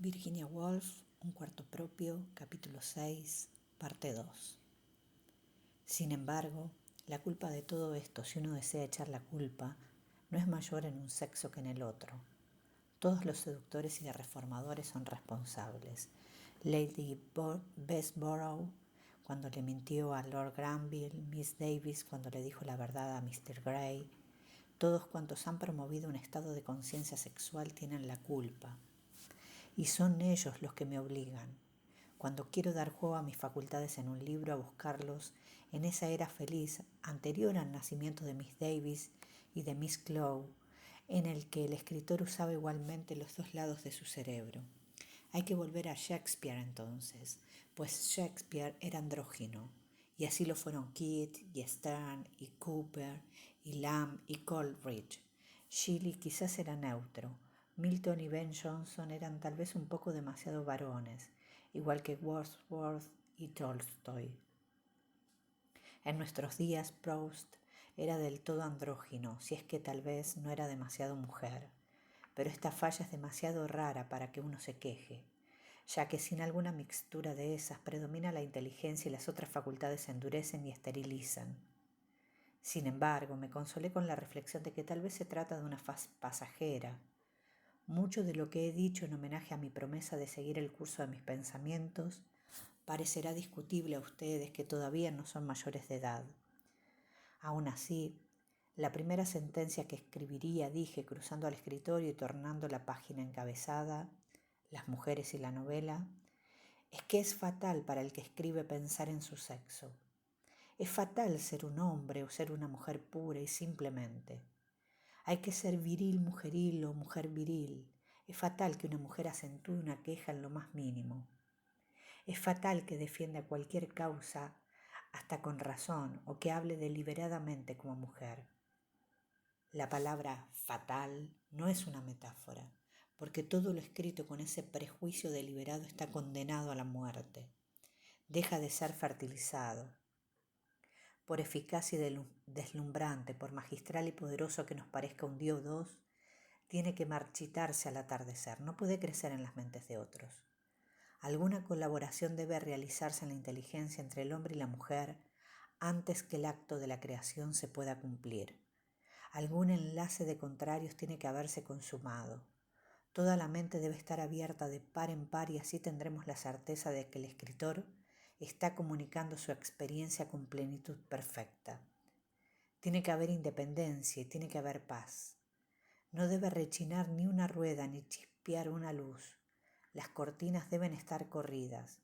Virginia Woolf, Un cuarto propio, capítulo 6, parte 2. Sin embargo, la culpa de todo esto, si uno desea echar la culpa, no es mayor en un sexo que en el otro. Todos los seductores y reformadores son responsables. Lady Bessborough, cuando le mintió a Lord Granville, Miss Davis, cuando le dijo la verdad a Mr. Grey, todos cuantos han promovido un estado de conciencia sexual tienen la culpa. Y son ellos los que me obligan, cuando quiero dar juego a mis facultades en un libro, a buscarlos en esa era feliz anterior al nacimiento de Miss Davis y de Miss Clow, en el que el escritor usaba igualmente los dos lados de su cerebro. Hay que volver a Shakespeare entonces, pues Shakespeare era andrógino, y así lo fueron Keats y Sterne y Cooper y Lamb y Coleridge. Shelley quizás era neutro. Milton y Ben Jonson eran tal vez un poco demasiado varones, igual que Wordsworth y Tolstoy. En nuestros días Proust era del todo andrógino, si es que tal vez no era demasiado mujer. Pero esta falla es demasiado rara para que uno se queje, ya que sin alguna mixtura de esas predomina la inteligencia y las otras facultades se endurecen y esterilizan. Sin embargo, me consolé con la reflexión de que tal vez se trata de una faz pasajera. Mucho de lo que he dicho en homenaje a mi promesa de seguir el curso de mis pensamientos parecerá discutible a ustedes que todavía no son mayores de edad. Aún así, la primera sentencia que escribiría, dije, cruzando al escritorio y tornando la página encabezada, Las mujeres y la novela, es que es fatal para el que escribe pensar en su sexo. Es fatal ser un hombre o ser una mujer pura y simplemente. Hay que ser viril mujeril o mujer viril. Es fatal que una mujer acentúe una queja en lo más mínimo. Es fatal que defienda cualquier causa hasta con razón o que hable deliberadamente como mujer. La palabra fatal no es una metáfora, porque todo lo escrito con ese prejuicio deliberado está condenado a la muerte. Deja de ser fertilizado. Por eficaz y deslumbrante, por magistral y poderoso que nos parezca un día o dos, tiene que marchitarse al atardecer, no puede crecer en las mentes de otros. Alguna colaboración debe realizarse en la inteligencia entre el hombre y la mujer antes que el acto de la creación se pueda cumplir. Algún enlace de contrarios tiene que haberse consumado. Toda la mente debe estar abierta de par en par y así tendremos la certeza de que el escritor está comunicando su experiencia con plenitud perfecta. Tiene que haber independencia y tiene que haber paz. No debe rechinar ni una rueda ni chispear una luz. Las cortinas deben estar corridas.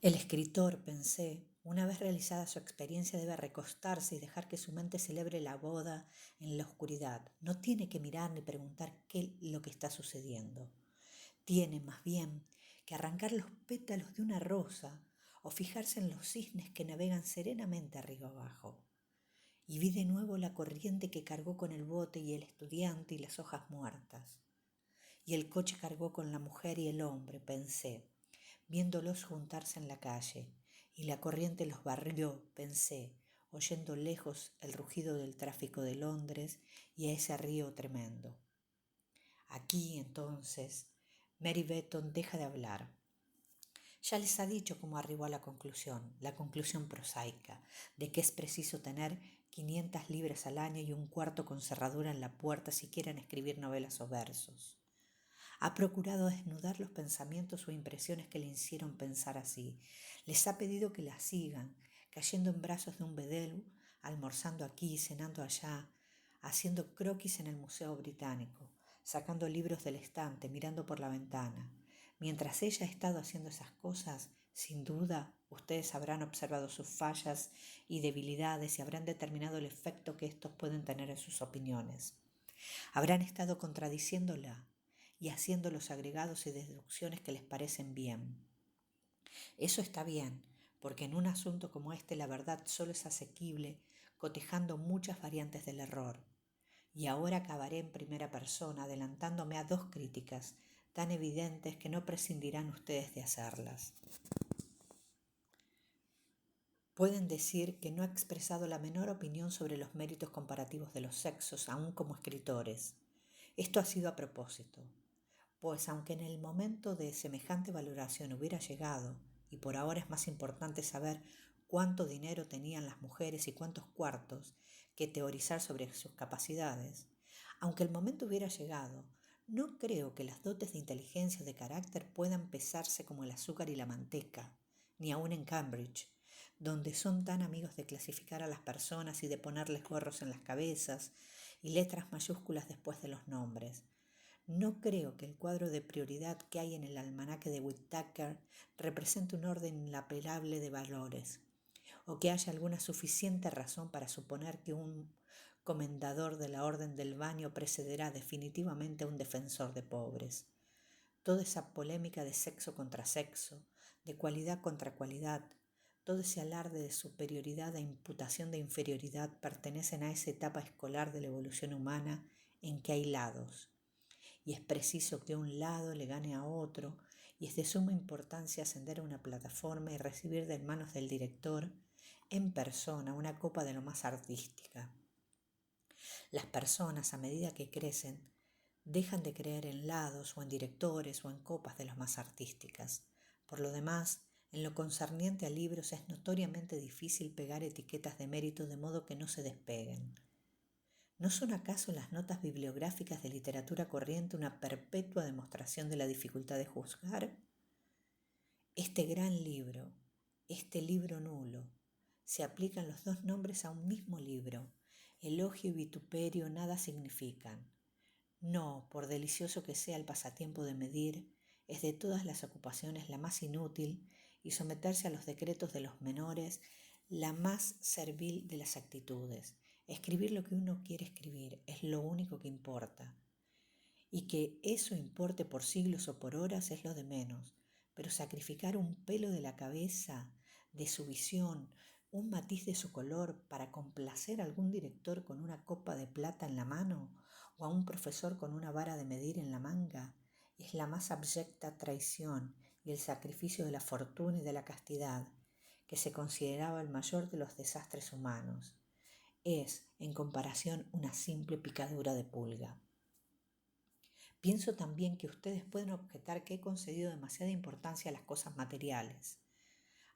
El escritor, pensé, una vez realizada su experiencia debe recostarse y dejar que su mente celebre la boda en la oscuridad. No tiene que mirar ni preguntar qué es lo que está sucediendo. Tiene, más bien, que arrancar los pétalos de una rosa o fijarse en los cisnes que navegan serenamente arriba abajo. Y vi de nuevo la corriente que cargó con el bote y el estudiante y las hojas muertas. Y el coche cargó con la mujer y el hombre, pensé, viéndolos juntarse en la calle, y la corriente los barrió, pensé, oyendo lejos el rugido del tráfico de Londres y a ese río tremendo. Aquí, entonces, Mary Benton deja de hablar. Ya les ha dicho cómo arribó a la conclusión prosaica, de que es preciso tener 500 libras al año y un cuarto con cerradura en la puerta si quieren escribir novelas o versos. Ha procurado desnudar los pensamientos o impresiones que le hicieron pensar así. Les ha pedido que la sigan, cayendo en brazos de un bedel, almorzando aquí, cenando allá, haciendo croquis en el Museo Británico, sacando libros del estante, mirando por la ventana. Mientras ella ha estado haciendo esas cosas, sin duda, ustedes habrán observado sus fallas y debilidades y habrán determinado el efecto que estos pueden tener en sus opiniones. Habrán estado contradiciéndola y haciendo los agregados y deducciones que les parecen bien. Eso está bien, porque en un asunto como este la verdad solo es asequible cotejando muchas variantes del error. Y ahora acabaré en primera persona, adelantándome a dos críticas tan evidentes que no prescindirán ustedes de hacerlas. Pueden decir que no ha expresado la menor opinión sobre los méritos comparativos de los sexos, aún como escritores. Esto ha sido a propósito, pues aunque en el momento de semejante valoración hubiera llegado, y por ahora es más importante saber cuánto dinero tenían las mujeres y cuántos cuartos que teorizar sobre sus capacidades, aunque el momento hubiera llegado, no creo que las dotes de inteligencia o de carácter puedan pesarse como el azúcar y la manteca, ni aun en Cambridge, donde son tan amigos de clasificar a las personas y de ponerles gorros en las cabezas y letras mayúsculas después de los nombres. No creo que el cuadro de prioridad que hay en el almanaque de Whittaker represente un orden inapelable de valores, o que haya alguna suficiente razón para suponer que un comendador de la Orden del Baño precederá definitivamente a un defensor de pobres. Toda esa polémica de sexo contra sexo, de cualidad contra cualidad, todo ese alarde de superioridad e imputación de inferioridad pertenecen a esa etapa escolar de la evolución humana en que hay lados, y es preciso que un lado le gane a otro, y es de suma importancia ascender a una plataforma y recibir de manos del director en persona una copa de lo más artística. Las personas, a medida que crecen, dejan de creer en lados o en directores o en copas de las más artísticas. Por lo demás, en lo concerniente a libros es notoriamente difícil pegar etiquetas de mérito de modo que no se despeguen. ¿No son acaso las notas bibliográficas de literatura corriente una perpetua demostración de la dificultad de juzgar? Este gran libro, este libro nulo, se aplican los dos nombres a un mismo libro. Elogio y vituperio nada significan. No, por delicioso que sea el pasatiempo de medir, es de todas las ocupaciones la más inútil y someterse a los decretos de los menores la más servil de las actitudes. Escribir lo que uno quiere escribir es lo único que importa. Y que eso importe por siglos o por horas es lo de menos, pero sacrificar un pelo de la cabeza, de su visión, un matiz de su color para complacer a algún director con una copa de plata en la mano o a un profesor con una vara de medir en la manga, es la más abyecta traición y el sacrificio de la fortuna y de la castidad, que se consideraba el mayor de los desastres humanos. Es, en comparación, una simple picadura de pulga. Pienso también que ustedes pueden objetar que he concedido demasiada importancia a las cosas materiales.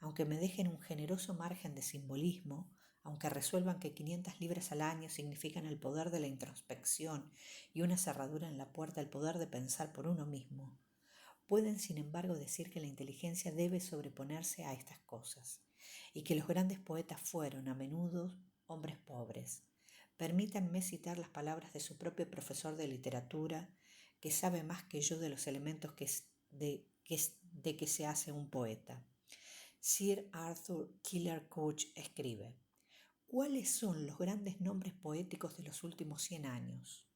Aunque me dejen un generoso margen de simbolismo, aunque resuelvan que 500 libras al año significan el poder de la introspección y una cerradura en la puerta el poder de pensar por uno mismo, pueden sin embargo decir que la inteligencia debe sobreponerse a estas cosas y que los grandes poetas fueron a menudo hombres pobres. Permítanme citar las palabras de su propio profesor de literatura, que sabe más que yo de los elementos de que se hace un poeta. Sir Arthur Keeler Couch escribe: ¿cuáles son los grandes nombres poéticos de los últimos 100 años?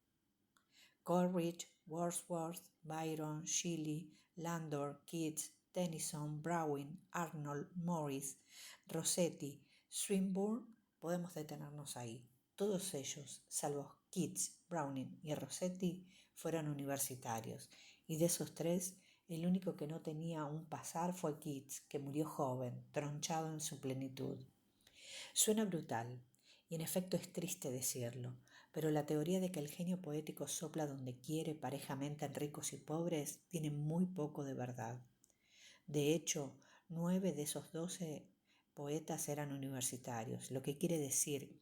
Coleridge, Wordsworth, Byron, Shelley, Landor, Keats, Tennyson, Browning, Arnold, Morris, Rossetti, Swinburne, podemos detenernos ahí. Todos ellos, salvo Keats, Browning y Rossetti, fueron universitarios, y de esos tres, el único que no tenía un pasar fue Keats, que murió joven, tronchado en su plenitud. Suena brutal, y en efecto es triste decirlo, pero la teoría de que el genio poético sopla donde quiere parejamente en ricos y pobres tiene muy poco de verdad. De hecho, 9 de esos 12 poetas eran universitarios, lo que quiere decir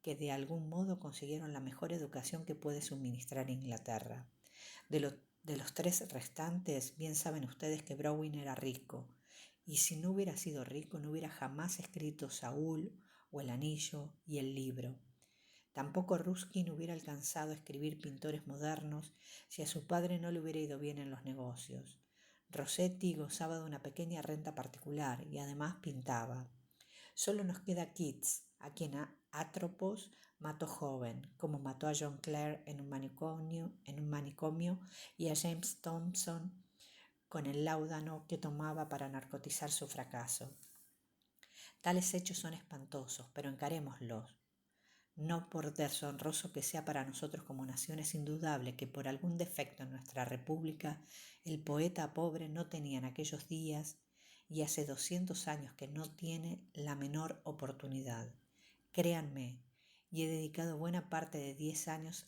que de algún modo consiguieron la mejor educación que puede suministrar Inglaterra. De los 3 restantes, bien saben ustedes que Browning era rico, y si no hubiera sido rico no hubiera jamás escrito Saúl o El Anillo y el libro. Tampoco Ruskin hubiera alcanzado a escribir pintores modernos si a su padre no le hubiera ido bien en los negocios. Rossetti gozaba de una pequeña renta particular y además pintaba. Solo nos queda Keats, a quien Atropos mató joven, como mató a John Clare en un manicomio y a James Thompson con el láudano que tomaba para narcotizar su fracaso. Tales hechos son espantosos, pero encarémoslos. No por deshonroso que sea para nosotros como nación, es indudable que por algún defecto en nuestra república el poeta pobre no tenía en aquellos días y hace 200 años que no tiene la menor oportunidad. Créanme, y he dedicado buena parte de 10 años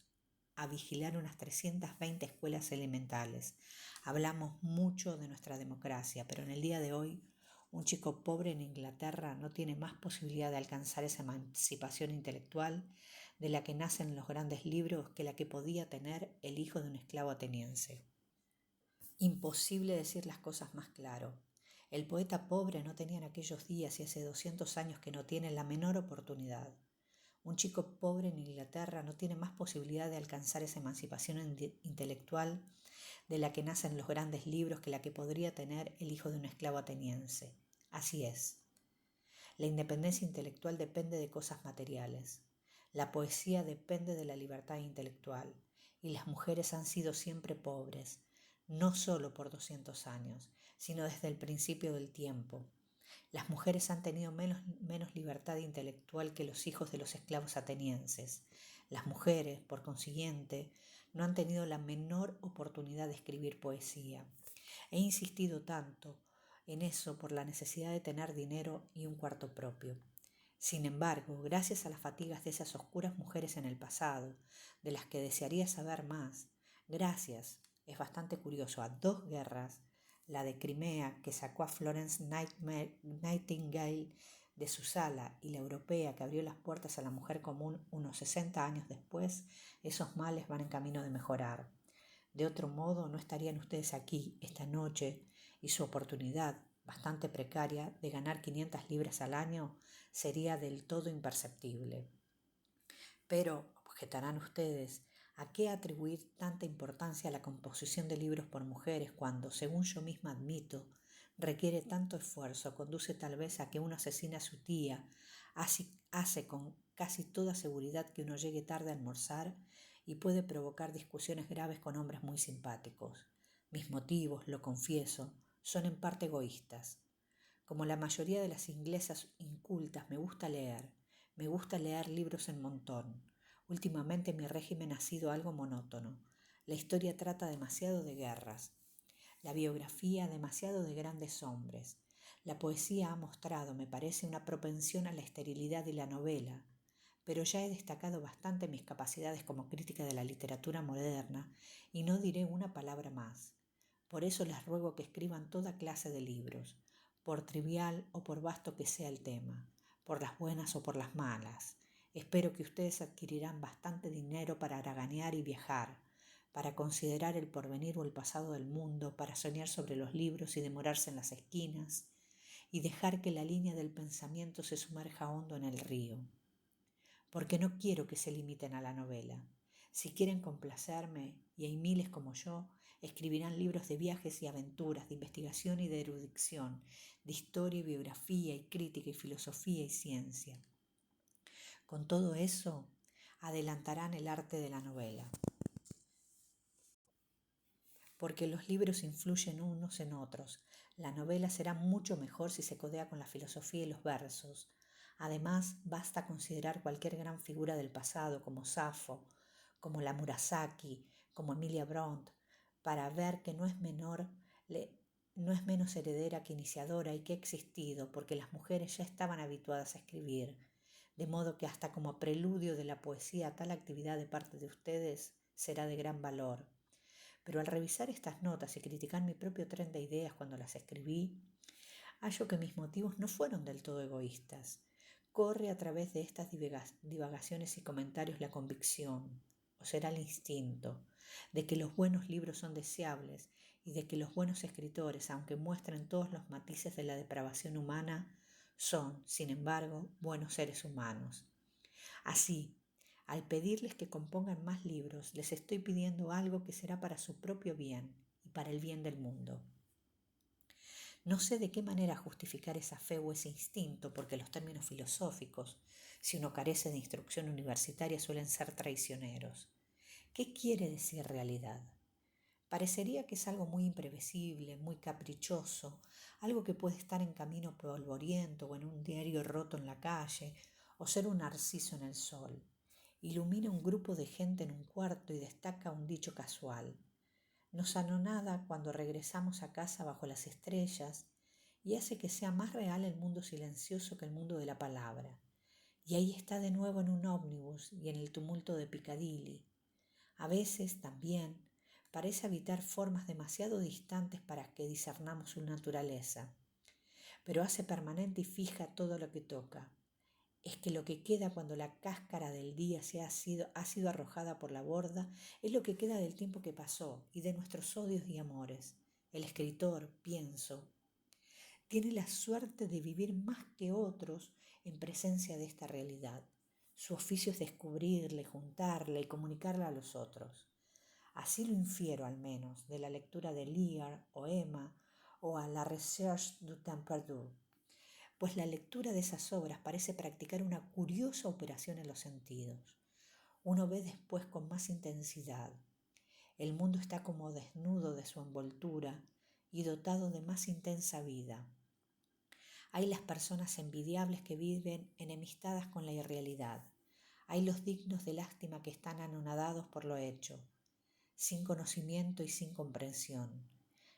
a vigilar unas 320 escuelas elementales. Hablamos mucho de nuestra democracia, pero en el día de hoy un chico pobre en Inglaterra no tiene más posibilidad de alcanzar esa emancipación intelectual de la que nacen los grandes libros que la que podía tener el hijo de un esclavo ateniense. Imposible decir las cosas más claro. El poeta pobre no tenía en aquellos días y hace 200 años que no tiene la menor oportunidad. Un chico pobre en Inglaterra no tiene más posibilidad de alcanzar esa emancipación intelectual de la que nacen los grandes libros que la que podría tener el hijo de un esclavo ateniense. Así es. La independencia intelectual depende de cosas materiales. La poesía depende de la libertad intelectual. Y las mujeres han sido siempre pobres, no solo por 200 años, sino desde el principio del tiempo. Las mujeres han tenido menos libertad intelectual que los hijos de los esclavos atenienses. Las mujeres, por consiguiente, no han tenido la menor oportunidad de escribir poesía. He insistido tanto en eso por la necesidad de tener dinero y un cuarto propio. Sin embargo, gracias a las fatigas de esas oscuras mujeres en el pasado, de las que desearía saber más, gracias, es bastante curioso, a 2 guerras, la de Crimea, que sacó a Florence Nightingale de su sala, y la europea, que abrió las puertas a la mujer común unos 60 años después, esos males van en camino de mejorar. De otro modo, no estarían ustedes aquí esta noche y su oportunidad, bastante precaria, de ganar 500 libras al año sería del todo imperceptible. Pero, objetarán ustedes, ¿a qué atribuir tanta importancia a la composición de libros por mujeres cuando, según yo misma admito, requiere tanto esfuerzo, conduce tal vez a que uno asesine a su tía, hace con casi toda seguridad que uno llegue tarde a almorzar y puede provocar discusiones graves con hombres muy simpáticos? Mis motivos, lo confieso, son en parte egoístas. Como la mayoría de las inglesas incultas, me gusta leer libros en montón. Últimamente mi régimen ha sido algo monótono. La historia trata demasiado de guerras, la biografía demasiado de grandes hombres. La poesía ha mostrado, me parece, una propensión a la esterilidad y la novela, pero ya he destacado bastante mis capacidades como crítica de la literatura moderna y no diré una palabra más. Por eso les ruego que escriban toda clase de libros, por trivial o por vasto que sea el tema, por las buenas o por las malas. Espero que ustedes adquirirán bastante dinero para haraganear y viajar, para considerar el porvenir o el pasado del mundo, para soñar sobre los libros y demorarse en las esquinas, y dejar que la línea del pensamiento se sumerja hondo en el río. Porque no quiero que se limiten a la novela. Si quieren complacerme, y hay miles como yo, escribirán libros de viajes y aventuras, de investigación y de erudición, de historia y biografía y crítica y filosofía y ciencia. Con todo eso, adelantarán el arte de la novela. Porque los libros influyen unos en otros. La novela será mucho mejor si se codea con la filosofía y los versos. Además, basta considerar cualquier gran figura del pasado, como Safo, como la Murasaki, como Emilia Bront, para ver que no es menos heredera que iniciadora y que ha existido, porque las mujeres ya estaban habituadas a escribir, de modo que hasta como preludio de la poesía tal actividad de parte de ustedes será de gran valor. Pero al revisar estas notas y criticar mi propio tren de ideas cuando las escribí, hallo que mis motivos no fueron del todo egoístas. Corre a través de estas divagaciones y comentarios la convicción, o será el instinto, de que los buenos libros son deseables y de que los buenos escritores, aunque muestren todos los matices de la depravación humana, son, sin embargo, buenos seres humanos. Así, al pedirles que compongan más libros, les estoy pidiendo algo que será para su propio bien y para el bien del mundo. No sé de qué manera justificar esa fe o ese instinto, porque los términos filosóficos, si uno carece de instrucción universitaria, suelen ser traicioneros. ¿Qué quiere decir realidad? Parecería que es algo muy imprevisible, muy caprichoso, algo que puede estar en camino polvoriento o en un diario roto en la calle, o ser un narciso en el sol. Ilumina un grupo de gente en un cuarto y destaca un dicho casual. Nos anonada cuando regresamos a casa bajo las estrellas y hace que sea más real el mundo silencioso que el mundo de la palabra. Y ahí está de nuevo en un ómnibus y en el tumulto de Piccadilly. A veces también parece habitar formas demasiado distantes para que discernamos su naturaleza, pero hace permanente y fija todo lo que toca. Es que lo que queda cuando la cáscara del día ha sido arrojada por la borda es lo que queda del tiempo que pasó y de nuestros odios y amores. El escritor, pienso, tiene la suerte de vivir más que otros en presencia de esta realidad. Su oficio es descubrirla, juntarla y comunicarla a los otros. Así lo infiero al menos de la lectura de Lear o Emma o a La Recherche du Temps Perdu, pues la lectura de esas obras parece practicar una curiosa operación en los sentidos. Uno ve después con más intensidad. El mundo está como desnudo de su envoltura y dotado de más intensa vida. Hay las personas envidiables que viven enemistadas con la irrealidad. Hay los dignos de lástima que están anonadados por lo hecho, sin conocimiento y sin comprensión.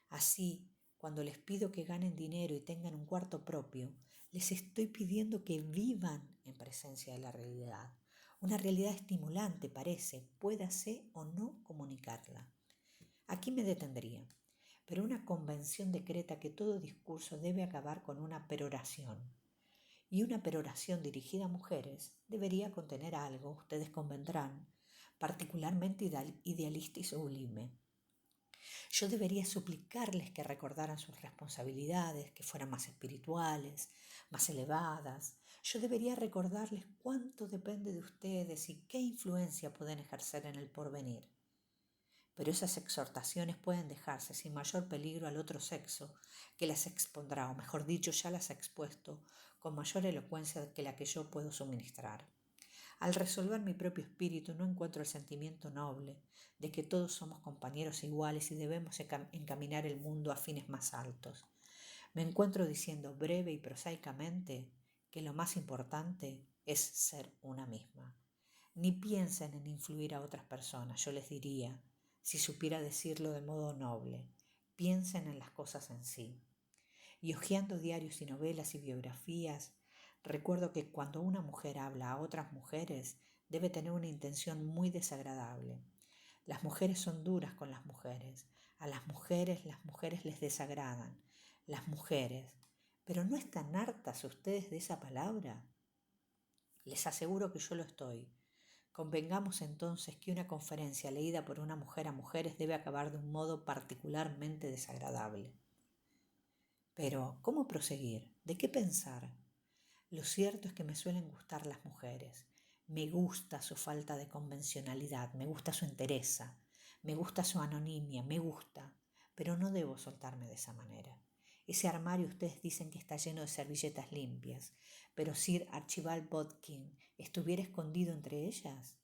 Así, cuando les pido que ganen dinero y tengan un cuarto propio, les estoy pidiendo que vivan en presencia de la realidad. Una realidad estimulante parece, puédase o no comunicarla. Aquí me detendría, pero una convención decreta que todo discurso debe acabar con una peroración. Y una peroración dirigida a mujeres debería contener algo, ustedes convendrán, particularmente idealista y sublime. Yo debería suplicarles que recordaran sus responsabilidades, que fueran más espirituales, más elevadas. Yo debería recordarles cuánto depende de ustedes y qué influencia pueden ejercer en el porvenir. Pero esas exhortaciones pueden dejarse sin mayor peligro al otro sexo, que las expondrá, o mejor dicho, ya las ha expuesto, con mayor elocuencia que la que yo puedo suministrar. Al resolver mi propio espíritu no encuentro el sentimiento noble de que todos somos compañeros iguales y debemos encaminar el mundo a fines más altos. Me encuentro diciendo breve y prosaicamente que lo más importante es ser una misma. Ni piensen en influir a otras personas, yo les diría, si supiera decirlo de modo noble, piensen en las cosas en sí. Y hojeando diarios y novelas y biografías, recuerdo que cuando una mujer habla a otras mujeres, debe tener una intención muy desagradable. Las mujeres son duras con las mujeres. A las mujeres les desagradan. Las mujeres. ¿Pero no están hartas ustedes de esa palabra? Les aseguro que yo lo estoy. Convengamos entonces que una conferencia leída por una mujer a mujeres debe acabar de un modo particularmente desagradable. Pero, ¿cómo proseguir? ¿De qué pensar? Lo cierto es que me suelen gustar las mujeres. Me gusta su falta de convencionalidad, me gusta su entereza, me gusta su anonimia, me gusta. Pero no debo soltarme de esa manera. Ese armario ustedes dicen que está lleno de servilletas limpias, pero Sir Archibald Bodkin estuviera escondido entre ellas.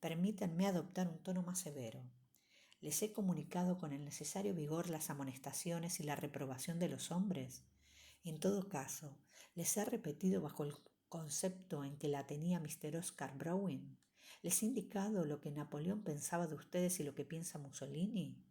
Permítanme adoptar un tono más severo. ¿Les he comunicado con el necesario vigor las amonestaciones y la reprobación de los hombres? En todo caso, ¿les he repetido bajo el concepto en que la tenía Mr. Oscar Browning? ¿Les he indicado lo que Napoleón pensaba de ustedes y lo que piensa Mussolini?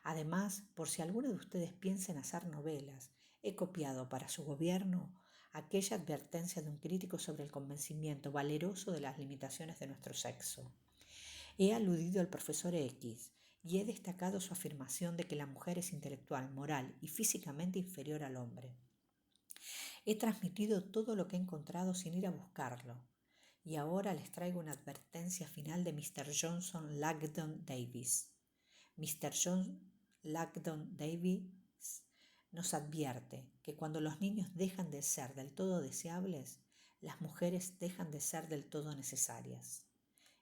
Además, por si alguno de ustedes piensa en hacer novelas, he copiado para su gobierno aquella advertencia de un crítico sobre el convencimiento valeroso de las limitaciones de nuestro sexo. He aludido al profesor X y he destacado su afirmación de que la mujer es intelectual, moral y físicamente inferior al hombre. He transmitido todo lo que he encontrado sin ir a buscarlo. Y ahora les traigo una advertencia final de Mr. Johnson Langdon Davis. Mr. John Langdon Davis nos advierte que cuando los niños dejan de ser del todo deseables, las mujeres dejan de ser del todo necesarias.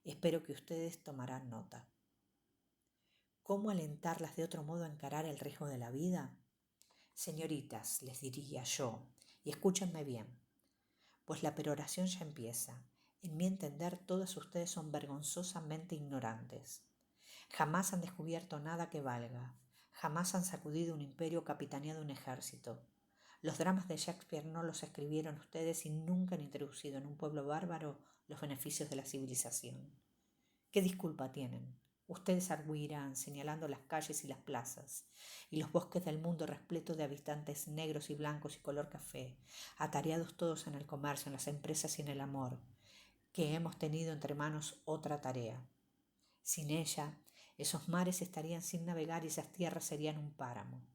Espero que ustedes tomarán nota. ¿Cómo alentarlas de otro modo a encarar el riesgo de la vida? Señoritas, les diría yo, y escúchenme bien, pues la peroración ya empieza. En mi entender, todas ustedes son vergonzosamente ignorantes. Jamás han descubierto nada que valga. Jamás han sacudido un imperio o capitaneado un ejército. Los dramas de Shakespeare no los escribieron ustedes y nunca han introducido en un pueblo bárbaro los beneficios de la civilización. ¿Qué disculpa tienen? Ustedes arguirán señalando las calles y las plazas y los bosques del mundo repletos de habitantes negros y blancos y color café, atareados todos en el comercio, en las empresas y en el amor, que hemos tenido entre manos otra tarea. Sin ella, esos mares estarían sin navegar y esas tierras serían un páramo.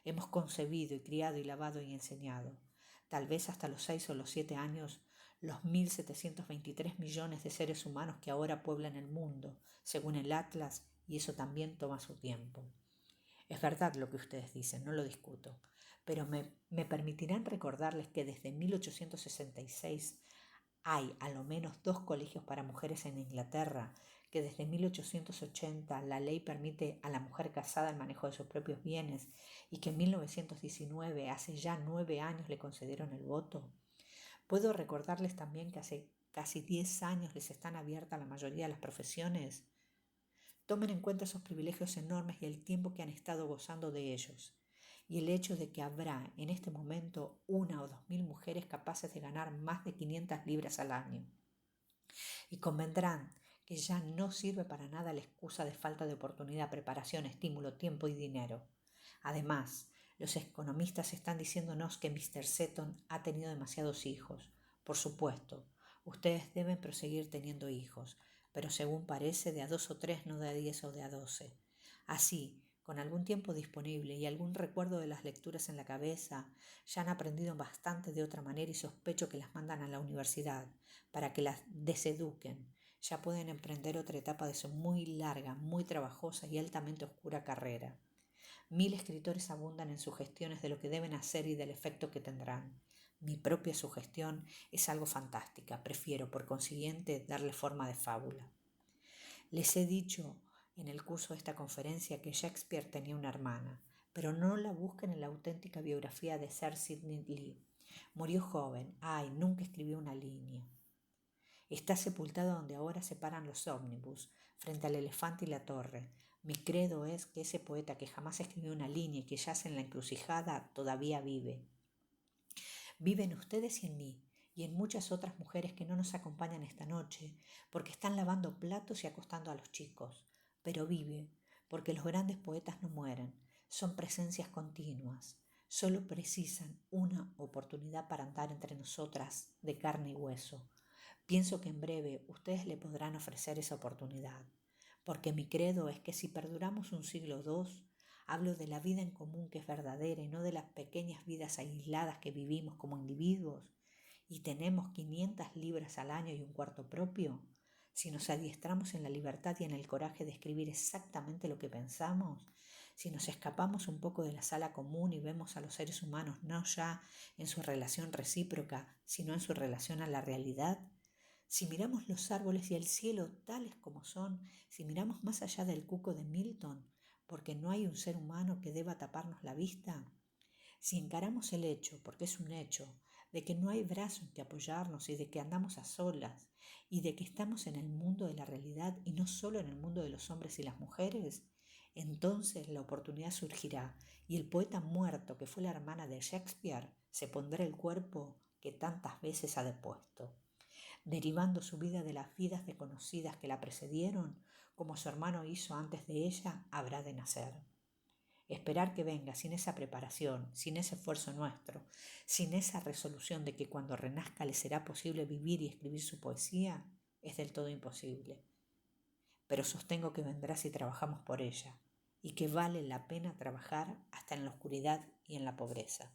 Hemos concebido y criado y lavado y enseñado, tal vez hasta los 6 o los 7 años, los 1.723 millones de seres humanos que ahora pueblan el mundo, según el Atlas, y eso también toma su tiempo. Es verdad lo que ustedes dicen, no lo discuto, pero me permitirán recordarles que desde 1866 hay a lo menos 2 colegios para mujeres en Inglaterra, que desde 1880 la ley permite a la mujer casada el manejo de sus propios bienes y que en 1919, hace ya 9 años, le concedieron el voto. Puedo recordarles también que hace casi 10 años les están abiertas la mayoría de las profesiones. Tomen en cuenta esos privilegios enormes y el tiempo que han estado gozando de ellos, y el hecho de que habrá en este momento 1 o 2.000 mujeres capaces de ganar más de 500 libras al año. Y convendrán que ya no sirve para nada la excusa de falta de oportunidad, preparación, estímulo, tiempo y dinero. Además, los economistas están diciéndonos que Mr. Seton ha tenido demasiados hijos. Por supuesto, ustedes deben proseguir teniendo hijos, pero según parece de a 2 o 3, no de a 10 o de a 12. Así, con algún tiempo disponible y algún recuerdo de las lecturas en la cabeza, ya han aprendido bastante de otra manera y sospecho que las mandan a la universidad para que las deseduquen. Ya pueden emprender otra etapa de su muy larga, muy trabajosa y altamente oscura carrera. 1000 escritores abundan en sugestiones de lo que deben hacer y del efecto que tendrán. Mi propia sugestión es algo fantástica, prefiero, por consiguiente, darle forma de fábula. Les he dicho en el curso de esta conferencia que Shakespeare tenía una hermana, pero no la busquen en la auténtica biografía de Sir Sidney Lee. Murió joven, nunca escribió una línea. Está sepultado donde ahora se paran los ómnibus, frente al elefante y la torre. Mi credo es que ese poeta que jamás escribió una línea y que yace en la encrucijada todavía vive. Vive en ustedes y en mí, y en muchas otras mujeres que no nos acompañan esta noche, porque están lavando platos y acostando a los chicos. Pero vive, porque los grandes poetas no mueren, son presencias continuas. Solo precisan una oportunidad para andar entre nosotras de carne y hueso. Pienso que en breve ustedes le podrán ofrecer esa oportunidad, porque mi credo es que si perduramos un siglo o 2, hablo de la vida en común que es verdadera y no de las pequeñas vidas aisladas que vivimos como individuos, y tenemos 500 libras al año y un cuarto propio, si nos adiestramos en la libertad y en el coraje de escribir exactamente lo que pensamos, si nos escapamos un poco de la sala común y vemos a los seres humanos no ya en su relación recíproca, sino en su relación a la realidad, si miramos los árboles y el cielo tales como son, si miramos más allá del cuco de Milton, porque no hay un ser humano que deba taparnos la vista, si encaramos el hecho, porque es un hecho, de que no hay brazo en que apoyarnos y de que andamos a solas y de que estamos en el mundo de la realidad y no solo en el mundo de los hombres y las mujeres, entonces la oportunidad surgirá y el poeta muerto que fue la hermana de Shakespeare se pondrá el cuerpo que tantas veces ha depuesto, derivando su vida de las vidas desconocidas que la precedieron, como su hermano hizo antes de ella, habrá de nacer. Esperar que venga sin esa preparación, sin ese esfuerzo nuestro, sin esa resolución de que cuando renazca le será posible vivir y escribir su poesía, es del todo imposible. Pero sostengo que vendrá si trabajamos por ella, y que vale la pena trabajar hasta en la oscuridad y en la pobreza.